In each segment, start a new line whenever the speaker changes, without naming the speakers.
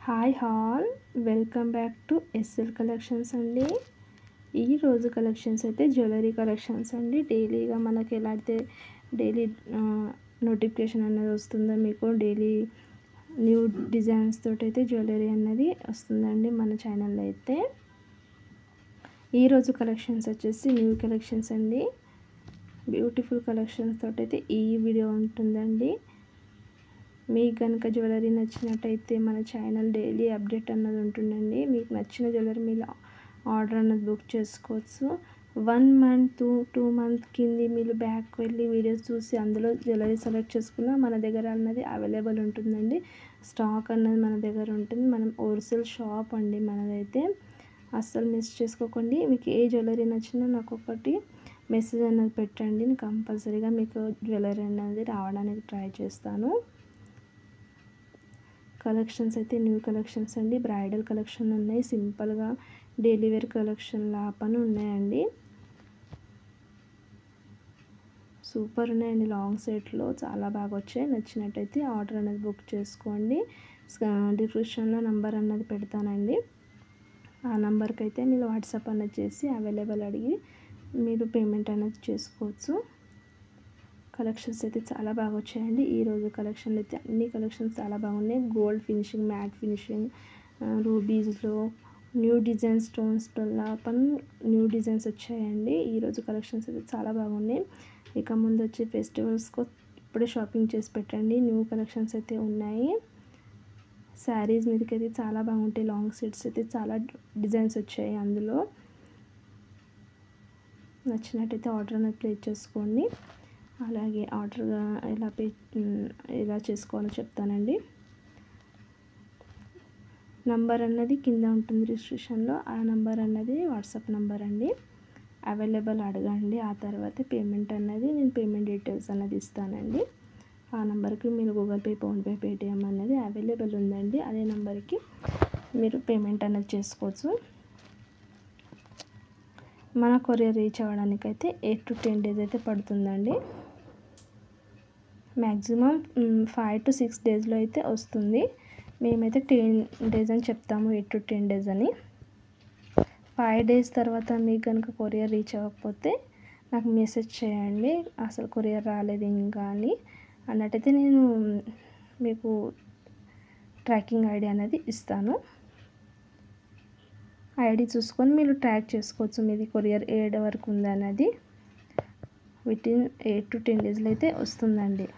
Hi all, welcome back to SL collections అండి. ఈరోజు collections అయితే జ్యువెలరీ కలెక్షన్స్ అండి. డైలీగా మనకి ఎలా అయితే డైలీ నోటిఫికేషన్ అనేది వస్తుందో మీకు డైలీ న్యూ డిజైన్స్ తోటి అయితే జ్యువెలరీ అన్నది వస్తుందండి మన ఛానల్లో. అయితే ఈరోజు కలెక్షన్స్ వచ్చేసి న్యూ కలెక్షన్స్ అండి. బ్యూటిఫుల్ కలెక్షన్స్ తోటి అయితే ఈ వీడియో ఉంటుందండి. మీకు కనుక జ్యువెలరీ నచ్చినట్టయితే మన ఛానల్ డైలీ అప్డేట్ అన్నది ఉంటుందండి. మీకు నచ్చిన జ్యువెలరీ మీరు ఆర్డర్ అన్నది బుక్ చేసుకోవచ్చు. 1 మంత్ 2 మంత్ కింది మీరు బ్యాక్ వెళ్ళి వీడియోస్ చూసి అందులో జ్యువెలరీ సెలెక్ట్ చేసుకున్న మన దగ్గర అన్నది అవైలబుల్ ఉంటుందండి. స్టాక్ అన్నది మన దగ్గర ఉంటుంది. మనం హోల్సేల్ షాప్ అండి మనదైతే. అస్సలు మిస్ చేసుకోకండి. మీకు ఏ జ్యువెలరీ నచ్చినా నాకు ఒకటి మెసేజ్ అన్నది పెట్టండి. నేను కంపల్సరీగా మీకు జ్యువెలరీ అన్నది రావడానికి ట్రై చేస్తాను. కలెక్షన్స్ అయితే న్యూ కలెక్షన్స్ అండి. బ్రైడల్ కలెక్షన్ ఉన్నాయి, సింపుల్గా డైలీ వేర్ కలెక్షన్ లాపని ఉన్నాయండి. సూపర్ ఉన్నాయండి. లాంగ్ సెట్లో చాలా బాగా వచ్చాయి. నచ్చినట్టయితే ఆర్డర్ అనేది బుక్ చేసుకోండి. డిస్క్రిప్షన్లో నంబర్ అన్నది పెడతానండి. ఆ నెంబర్కి అయితే మీరు వాట్సాప్ అన్నది చేసి అవైలబుల్ అడిగి మీరు పేమెంట్ అనేది చేసుకోవచ్చు. కలెక్షన్స్ అయితే చాలా బాగా వచ్చాయండి. ఈరోజు కలెక్షన్ అయితే అన్ని కలెక్షన్స్ చాలా బాగున్నాయి. గోల్డ్ ఫినిషింగ్, మ్యాట్ ఫినిషింగ్, రూబీస్లో న్యూ డిజైన్స్, స్టోన్స్ పన్ న్యూ డిజైన్స్ వచ్చాయండి. ఈరోజు కలెక్షన్స్ అయితే చాలా బాగున్నాయి. ఇక ముందు వచ్చే ఫెస్టివల్స్కి ఇప్పుడే షాపింగ్ చేసి పెట్టండి. న్యూ కలెక్షన్స్ అయితే ఉన్నాయి. శారీస్ మీదకి అయితే చాలా బాగుంటాయి. లాంగ్ సెట్స్ అయితే చాలా డిజైన్స్ వచ్చాయి. అందులో నచ్చినట్టయితే ఆర్డర్ అనేది ప్లేస్ చేసుకోండి. అలాగే ఆర్డర్ ఎలా చేసుకోవాలో చెప్తానండి. నంబర్ అన్నది కింద ఉంటుంది డిస్క్రిప్షన్లో. ఆ నంబర్ అన్నది వాట్సాప్ నంబర్ అండి. అవైలబుల్ అడగండి. ఆ తర్వాత పేమెంట్ అన్నది నేను పేమెంట్ డీటెయిల్స్ అన్నది ఇస్తానండి. ఆ నెంబర్కి మీరు గూగుల్ పే, ఫోన్పే, పేటిఎం అన్నది అవైలబుల్ ఉందండి. అదే నెంబర్కి మీరు పేమెంట్ అన్నది చేసుకోవచ్చు. మన కొరియర్ రీచ్ అవ్వడానికైతే 8 to 10 days అయితే పడుతుందండి. మ్యాక్సిమం 5 to 6 daysలో అయితే వస్తుంది. మేమైతే 10 days అని చెప్తాము, 8 to 10 days అని. 5 days తర్వాత మీకు కనుక కొరియర్ రీచ్ అవ్వకపోతే నాకు మెసేజ్ చేయండి. అసలు కొరియర్ రాలేదు ఇంకా అన్నట్టయితే నేను మీకు ట్రాకింగ్ ఐడి అనేది ఇస్తాను. ఐడి చూసుకొని మీరు ట్రాక్ చేసుకోవచ్చు మీది కొరియర్ ఏడ వరకు ఉందన్నది. వితిన్ 8 to 10 daysలో అయితే వస్తుందండి.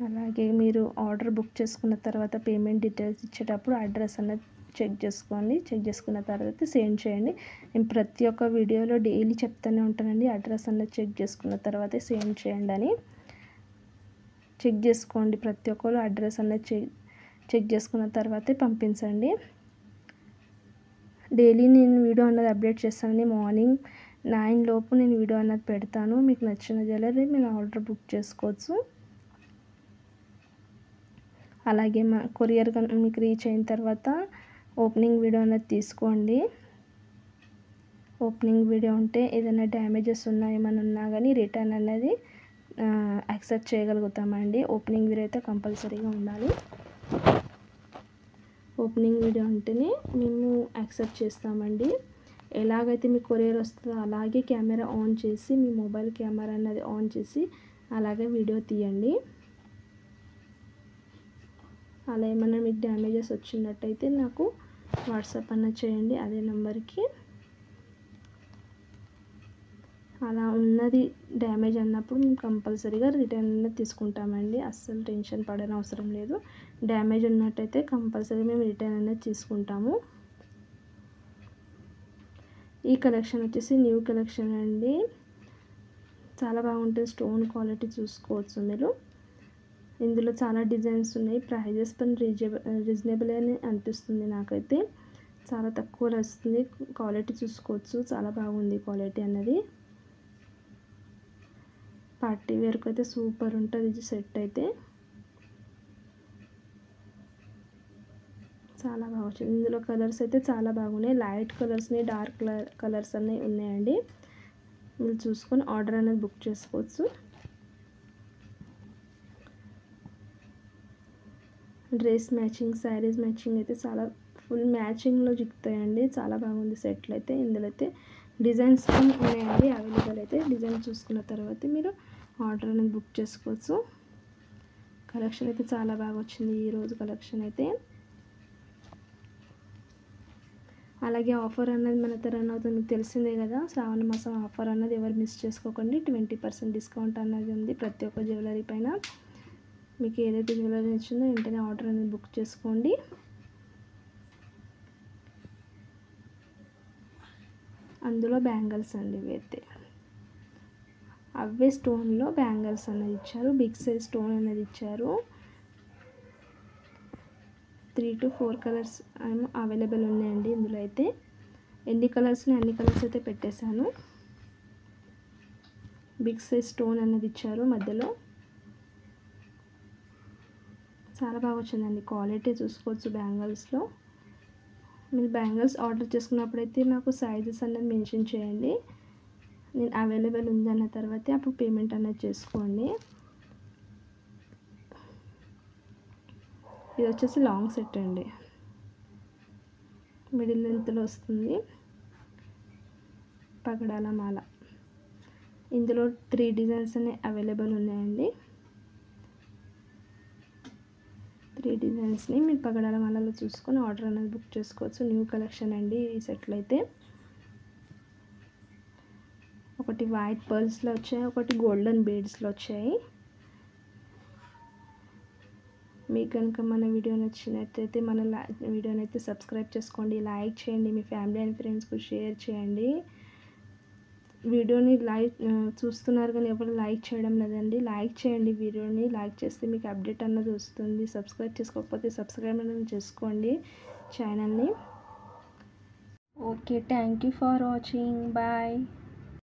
అలాగే మీరు ఆర్డర్ బుక్ చేసుకున్న తర్వాత పేమెంట్ డీటెయిల్స్ ఇచ్చేటప్పుడు అడ్రస్ అన్నది చెక్ చేసుకోండి. చెక్ చేసుకున్న తర్వాత సెండ్ చేయండి. నేను ప్రతి ఒక్క వీడియోలో డైలీ చెప్తూనే ఉంటానండి, అడ్రస్ అన్నది చెక్ చేసుకున్న తర్వాతే సెండ్ చేయండి అని. చెక్ చేసుకోండి. ప్రతి ఒక్కరు అడ్రస్ అన్నది చెక్ చేసుకున్న తర్వాతే పంపించండి. డైలీ నేను వీడియో అన్నది అప్డేట్ చేస్తానండి. మార్నింగ్ 9 లోపు నేను వీడియో అన్నది పెడతాను. మీకు నచ్చిన జ్యువెలరీ మీరు ఆర్డర్ బుక్ చేసుకోవచ్చు. అలాగే మా కొరియర్ మీకు రీచ్ అయిన తర్వాత ఓపెనింగ్ వీడియో అన్నది తీసుకోండి. ఓపెనింగ్ వీడియో ఉంటే ఏదైనా డ్యామేజెస్ ఏమైనా ఉన్నా కానీ రిటర్న్ అనేది యాక్సెప్ట్ చేయగలుగుతామండి. ఓపెనింగ్ వీడియో అయితే కంపల్సరీగా ఉండాలి. ఓపెనింగ్ వీడియో ఉంటేనే మేము యాక్సెప్ట్ చేస్తామండి. ఎలాగైతే మీ కొరియర్ వస్తుందో అలాగే కెమెరా ఆన్ చేసి, మీ మొబైల్ కెమెరా అన్నది ఆన్ చేసి అలాగే వీడియో తీయండి. అలా ఏమన్నా మీకు డ్యామేజెస్ వచ్చినట్టయితే నాకు వాట్సాప్ అన్నది చేయండి అదే నెంబర్కి. అలా ఉన్నది డ్యామేజ్ అన్నప్పుడు మేము కంపల్సరీగా రిటర్న్ అన్నది తీసుకుంటామండి. అస్సలు టెన్షన్ పడని అవసరం లేదు. డ్యామేజ్ ఉన్నట్టయితే కంపల్సరీ మేము రిటర్న్ అనేది తీసుకుంటాము. ఈ కలెక్షన్ వచ్చేసి న్యూ కలెక్షన్ అండి. చాలా బాగుంటుంది. స్టోన్ క్వాలిటీ చూసుకోవచ్చు మీరు. ఇందులో చాలా డిజైన్స్ ఉన్నాయి. ప్రైజెస్ పని రీజనబుల్ అని అనిపిస్తుంది నాకైతే. చాలా తక్కువలో వస్తుంది. క్వాలిటీ చూసుకోవచ్చు, చాలా బాగుంది క్వాలిటీ అన్నది. పార్టీ వేర్కి అయితే సూపర్ ఉంటుంది ఇది సెట్ అయితే. చాలా బాగా వచ్చింది. ఇందులో కలర్స్ అయితే చాలా బాగున్నాయి. లైట్ కలర్స్ని, డార్క్ కలర్స్ అన్నీ ఉన్నాయండి. మీరు చూసుకొని ఆర్డర్ అనేది బుక్ చేసుకోవచ్చు. డ్రెస్ మ్యాచింగ్, శారీస్ మ్యాచింగ్ అయితే చాలా ఫుల్ మ్యాచింగ్లో చిక్కుతాయండి. చాలా బాగుంది సెట్లు అయితే. ఇందులో అయితే డిజైన్స్ ఉన్నాయండి అవైలబుల్. అయితే డిజైన్ చూసుకున్న తర్వాత మీరు ఆర్డర్ అనేది బుక్ చేసుకోవచ్చు. కలెక్షన్ అయితే చాలా బాగా వచ్చింది ఈరోజు కలెక్షన్ అయితే. అలాగే ఆఫర్ అన్నది మనతో రన్ అవుతుంది, మీకు తెలిసిందే కదా. శ్రావణ మాసం ఆఫర్ అన్నది ఎవరు మిస్ చేసుకోకండి. 20% డిస్కౌంట్ అన్నది ఉంది ప్రతి ఒక్క జ్యువెలరీ పైన. మీకు ఏదైతే జ్యువెలరీ నచ్చిందో వెంటనే ఆర్డర్ అనేది బుక్ చేసుకోండి. అందులో బ్యాంగిల్స్ అండి ఇవి అయితే. అవే స్టోన్లో బ్యాంగిల్స్ అనేది ఇచ్చారు. బిగ్ సైజ్ స్టోన్ అనేది ఇచ్చారు. 3 to 4 కలర్స్ అవైలబుల్ ఉన్నాయండి ఇందులో అయితే. ఎన్ని కలర్స్ని అన్ని కలర్స్ అయితే పెట్టేశాను. బిగ్ సైజ్ స్టోన్ అనేది ఇచ్చారు మధ్యలో. చాలా బాగా వచ్చిందండి, క్వాలిటీ చూసుకోవచ్చు బ్యాంగిల్స్లో. మీరు బ్యాంగిల్స్ ఆర్డర్ చేసుకున్నప్పుడైతే నాకు సైజెస్ అనేది మెన్షన్ చేయండి. నేను అవైలబుల్ ఉందన్న తర్వాత అప్పుడు పేమెంట్ అనేది చేసుకోండి. ఇది వచ్చేసి లాంగ్ సెట్ అండి, మిడిల్ లెంత్లో వస్తుంది. పగడాల మాల. ఇందులో 3 డిజైన్స్ అనేవి అవైలబుల్ ఉన్నాయండి. 3 డిజైన్స్ని మీరు పగడాల మాలలో చూసుకొని ఆర్డర్ అనేది బుక్ చేసుకోవచ్చు. న్యూ కలెక్షన్ అండి ఈ సెట్లు అయితే. ఒకటి వైట్ పర్ల్స్లో వచ్చాయి, ఒకటి గోల్డెన్ బీడ్స్లో వచ్చాయి. మీకు కనుక మన వీడియో నచ్చినట్లయితే మన వీడియోని అయితే సబ్స్క్రైబ్ చేసుకోండి, లైక్ చేయండి, మీ ఫ్యామిలీ అండ్ ఫ్రెండ్స్కు షేర్ చేయండి. వీడియోని చూస్తున్నారు కానీ ఎవరు లైక్ చేయడం లేదండి. లైక్ చేయండి, వీడియోని లైక్ చేస్తే మీకు అప్డేట్ అన్నది వస్తుంది. సబ్స్క్రైబ్ చేసుకోకపోతే సబ్స్క్రైబ్ అనేది చేసుకోండి ఛానల్ని. Okay, thank you for watching. Bye.